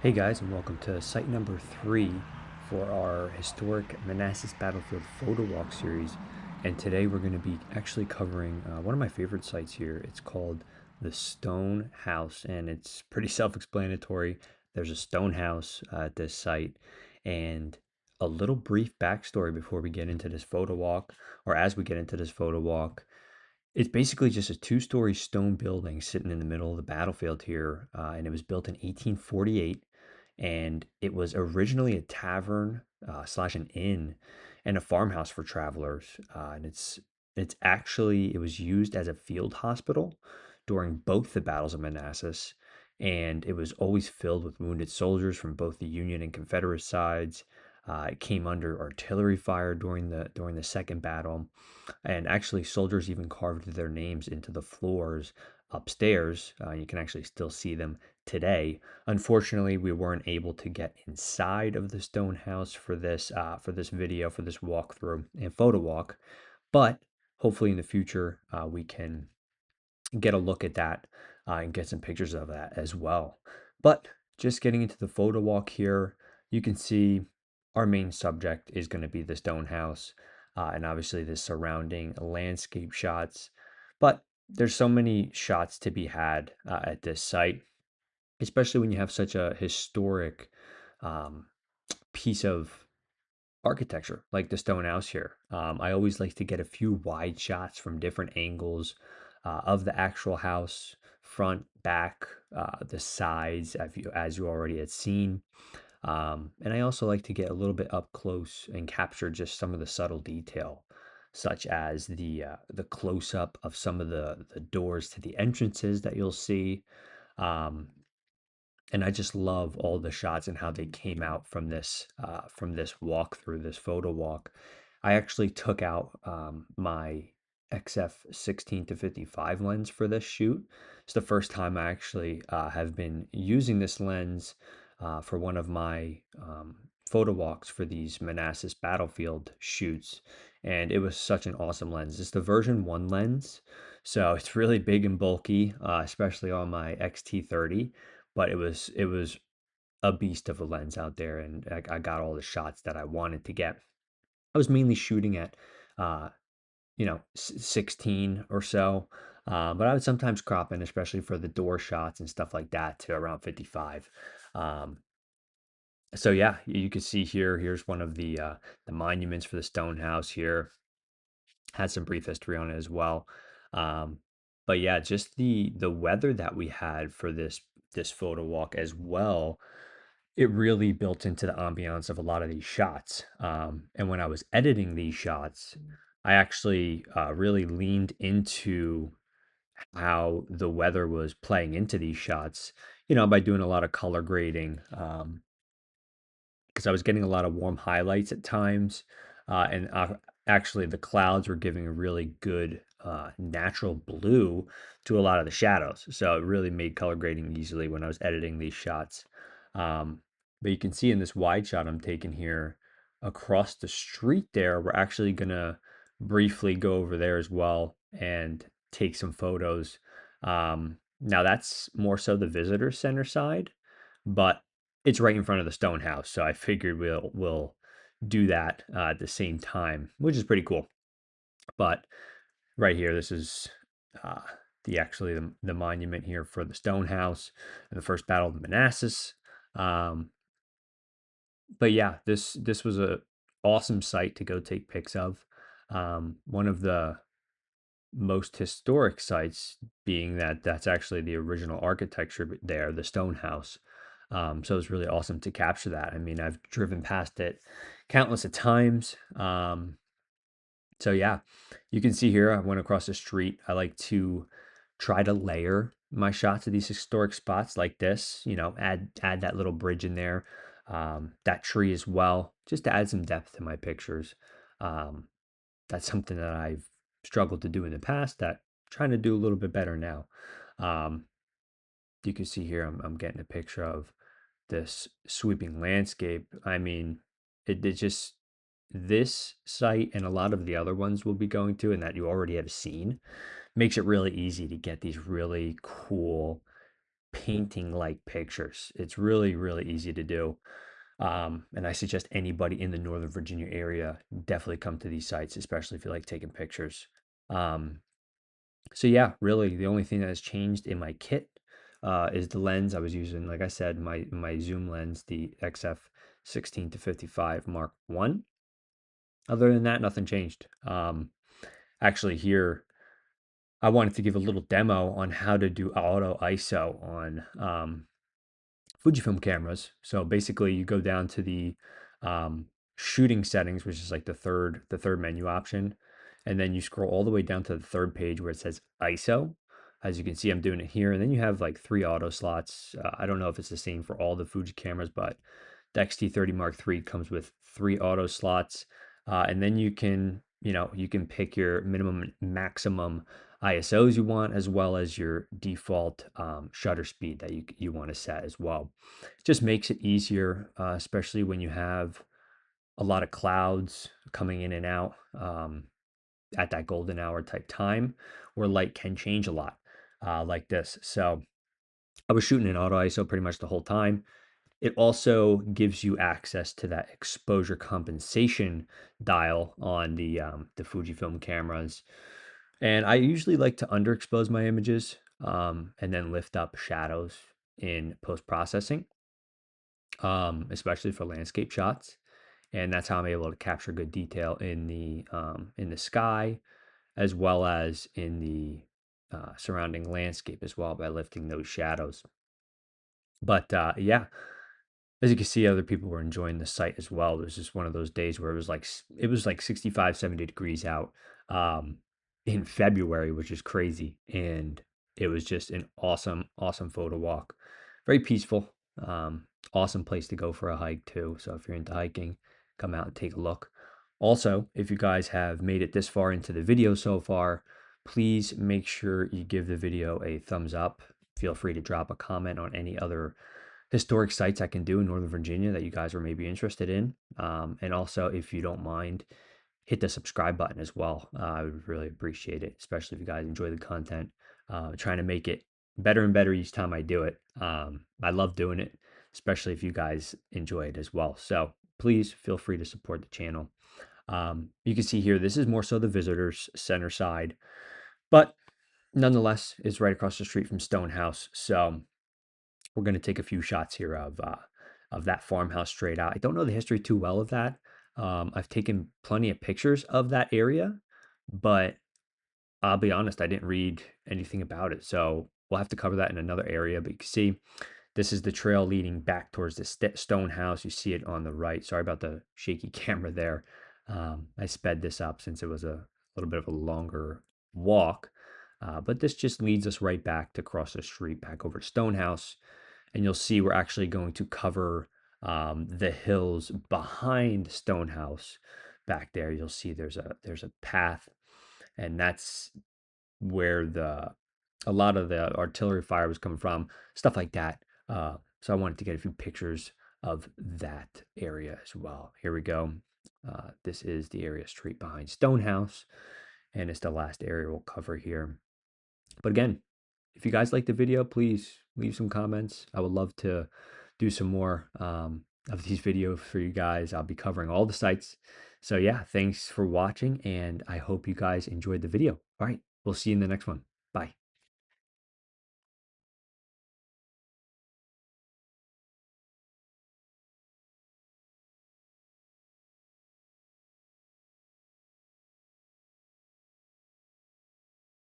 Hey guys, and welcome to site number 3 for our historic Manassas Battlefield photo walk series. And today we're going to be actually covering one of my favorite sites here. It's called the Stone House, and it's pretty self-explanatory. There's a stone house at this site, and a little brief backstory before we get into this photo walk, or as we get into this photo walk. It's basically just a two-story stone building sitting in the middle of the battlefield here, and it was built in 1848. And it was originally a tavern slash an inn and a farmhouse for travelers. And it's actually it was used as a field hospital during both the battles of Manassas, and it was always filled with wounded soldiers from both the Union and Confederate sides. It came under artillery fire during the second battle, and actually, soldiers even carved their names into the floors upstairs. You can actually still see them today. Unfortunately, we weren't able to get inside of the stone house for this video, for this walkthrough and photo walk. But hopefully, in the future, we can get a look at that and get some pictures of that as well. But just getting into the photo walk here, you can see our main subject is going to be the stone house, and obviously the surrounding landscape shots. But there's so many shots to be had at this site, especially when you have such a historic um, piece of architecture like the stone house here. I always like to get a few wide shots from different angles of the actual house, front, back, the sides, as you already had seen. And I also like to get a little bit up close and capture just some of the subtle detail, such as the close up of some of the doors to the entrances that you'll see. Um, and I just love all the shots and how they came out from this walk through this photo walk. I actually took out my XF 16 to 55 lens for this shoot. It's the first time I actually have been using this lens for one of my photo walks for these Manassas battlefield shoots, and it was such an awesome lens. It's the version 1 lens, so it's really big and bulky, especially on my XT30, but it was a beast of a lens out there, and I got all the shots that I wanted to get. I was mainly shooting at, uh, 16 or so, but I would sometimes crop in, especially for the door shots and stuff like that, to around 55. Um, so yeah, you can see here. Here's one of the monuments for the stone house here. Has some brief history on it as well. Um, but yeah, just the weather that we had for this photo walk as well, it really built into the ambiance of a lot of these shots. And when I was editing these shots, I actually really leaned into how the weather was playing into these shots, by doing a lot of color grading. Because I was getting a lot of warm highlights at times, and actually the clouds were giving a really good natural blue to a lot of the shadows. So it really made color grading easily when I was editing these shots. Um, but you can see in this wide shot I'm taking here across the street there, we're actually gonna briefly go over there as well and take some photos. Now that's more so the visitor center side, but it's right in front of the stone house, so I figured we'll do that, at the same time, which is pretty cool. But right here, this is, uh, the monument here for the stone house and the first battle of Manassas. Um, but yeah, this was a awesome site to go take pics of. One of the most historic sites being that that's actually the original architecture there, the stone house. So it was really awesome to capture that. I mean, I've driven past it countless of times. So yeah, you can see here I went across the street. I like to try to layer my shots of these historic spots like this, add that little bridge in there, that tree as well, just to add some depth to my pictures. Um, that's something that I've struggled to do in the past that I'm trying to do a little bit better now. Um, you can see here I'm getting a picture of this sweeping landscape. I mean, it just this site and a lot of the other ones we'll be going to and that you already have seen makes it really easy to get these really cool painting like pictures. It's really, really easy to do. And I suggest anybody in the Northern Virginia area definitely come to these sites, especially if you like taking pictures. Um, so yeah, really the only thing that has changed in my kit is the lens I was using. Like I said, my zoom lens, the XF 16 to 55 Mark One. Other than that, nothing changed. Actually, here I wanted to give a little demo on how to do auto ISO on Fujifilm cameras. So basically, you go down to the um, shooting settings, which is like the third menu option, and then you scroll all the way down to the third page where it says ISO. As you can see, I'm doing it here, and then you have like three auto slots. I don't know if it's the same for all the Fuji cameras, but the XT30 Mark III comes with three auto slots, and then you can pick your minimum and maximum ISOs you want, as well as your default shutter speed that you want to set as well. It just makes it easier, especially when you have a lot of clouds coming in and out at that golden hour type time, where light can change a lot, like this. So I was shooting in auto ISO pretty much the whole time. It also gives you access to that exposure compensation dial on the Fujifilm cameras. And I usually like to underexpose my images and then lift up shadows in post processing, especially for landscape shots. And that's how I'm able to capture good detail in the sky, as well as in the surrounding landscape as well by lifting those shadows. But yeah, as you can see, other people were enjoying the site as well. It was just one of those days where it was like 65, 70 degrees out in February, which is crazy. And it was just an awesome, awesome photo walk. Very peaceful. Awesome place to go for a hike too. So if you're into hiking, come out and take a look. Also, if you guys have made it this far into the video so far, please make sure you give the video a thumbs up. Feel free to drop a comment on any other historic sites I can do in Northern Virginia that you guys are maybe interested in. And also, if you don't mind, hit the subscribe button as well. I would really appreciate it, especially if you guys enjoy the content. Trying to make it better and better each time I do it. I love doing it, especially if you guys enjoy it as well. So please feel free to support the channel. You can see here, this is more so the visitors center side, but nonetheless, it's right across the street from Stonehouse. So we're going to take a few shots here of that farmhouse straight out. I don't know the history too well of that. I've taken plenty of pictures of that area, but I'll be honest, I didn't read anything about it. So we'll have to cover that in another area. But you can see this is the trail leading back towards the stone house. You see it on the right. Sorry about the shaky camera there. I sped this up since it was a little bit of a longer walk. But this just leads us right back to cross the street, back over to Stonehouse. And you'll see we're actually going to cover the hills behind Stonehouse. Back there, you'll see there's a path, and that's where the a lot of the artillery fire was coming from, stuff like that. So I wanted to get a few pictures of that area as well. Here we go. This is the area straight behind Stonehouse, and it's the last area we'll cover here. But again, if you guys like the video, please leave some comments. I would love to do some more of these videos for you guys. I'll be covering all the sites. So yeah, thanks for watching, and I hope you guys enjoyed the video. All right, we'll see you in the next one. Bye.